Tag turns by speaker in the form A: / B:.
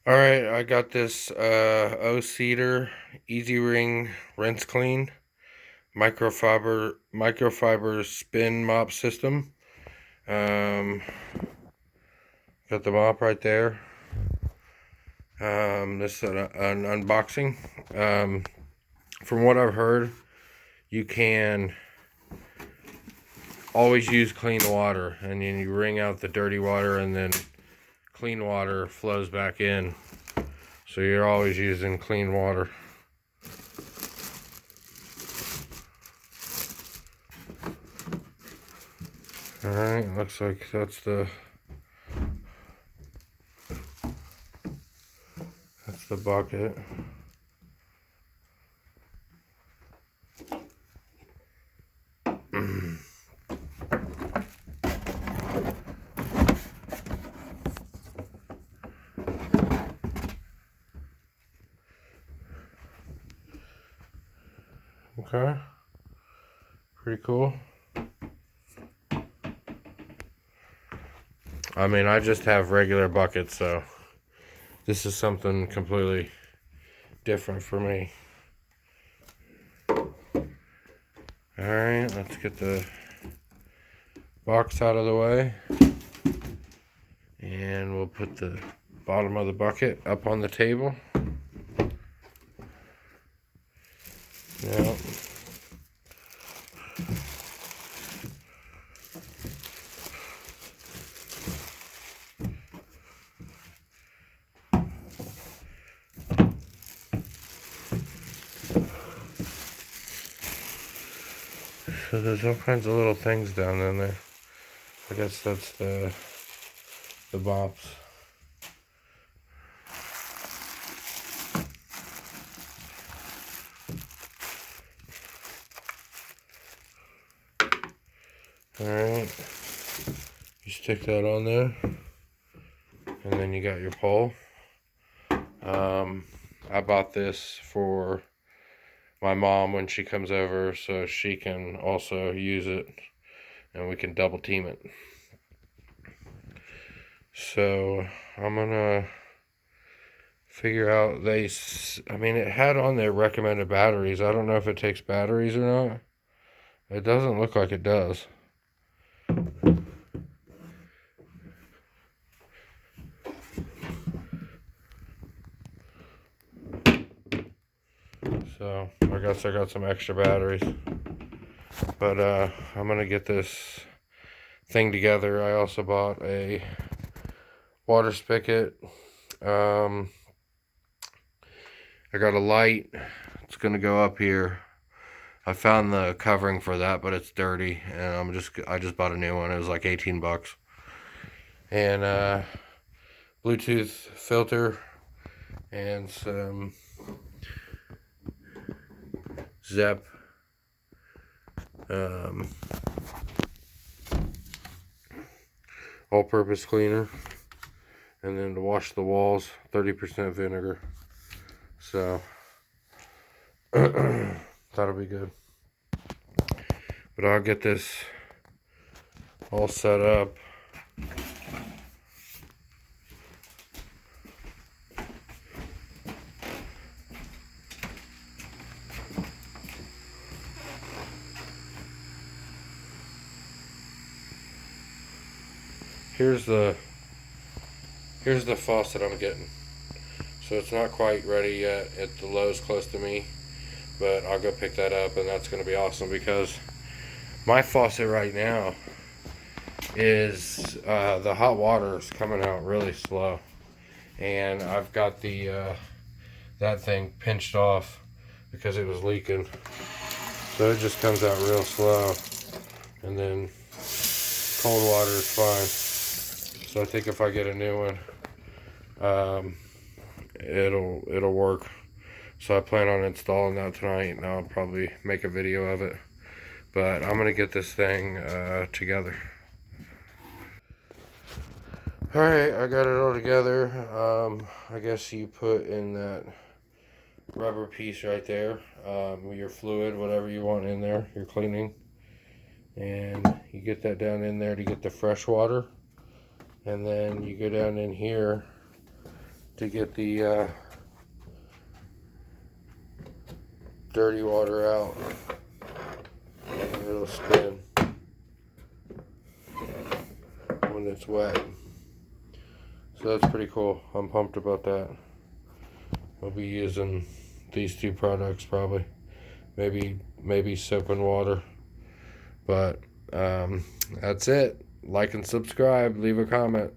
A: All right, I got this O-Cedar Easy Ring Rinse Clean microfiber spin mop system. Um, got the mop right there. This is an unboxing. From what I've heard, you can always use clean water, and then you wring out the dirty water, and then clean water flows back in. So you're always using clean water. Alright, looks like that's the bucket. Okay, pretty cool. I mean, I just have regular buckets, so this is something completely different for me. Alright, let's get the box out of the way. And we'll put the bottom of the bucket up on the table. Yep. So there's all kinds of little things down in there. I guess that's the bops. Alright. You stick that on there. And then you got your pole. I bought this for my mom when she comes over so she can also use it and we can double team it. So I'm gonna figure out I mean, it had on there recommended batteries. I don't know if it takes batteries or not. It doesn't look like it does. So I guess I got some extra batteries. But I'm gonna get this thing together. I also bought a water spigot. I got a light. It's gonna go up here. I found the covering for that, but it's dirty, and I just bought a new one. It was like 18 bucks. And Bluetooth filter and some Zep all-purpose cleaner, and then to wash the walls, 30% vinegar. So that'll be good. But I'll get this all set up. Here's the faucet I'm getting. So it's not quite ready yet. The low's close to me, but I'll go pick that up, and that's going to be awesome because my faucet right now is the hot water is coming out really slow, and I've got the that thing pinched off because it was leaking. So it just comes out real slow, and then cold water is fine. So I think if I get a new one, it'll work. So I plan on installing that tonight, and I'll probably make a video of it. But I'm gonna get this thing together. Alright, I got it all together. I guess you put in that rubber piece right there, your fluid, whatever you want in there, your cleaning. And you get that down in there to get the fresh water. And then you go down in here to get the dirty water out. It'll spin when it's wet. So that's pretty cool. I'm pumped about that. I'll be using these two products probably. Maybe soap and water. But that's it. Like and subscribe. Leave a comment.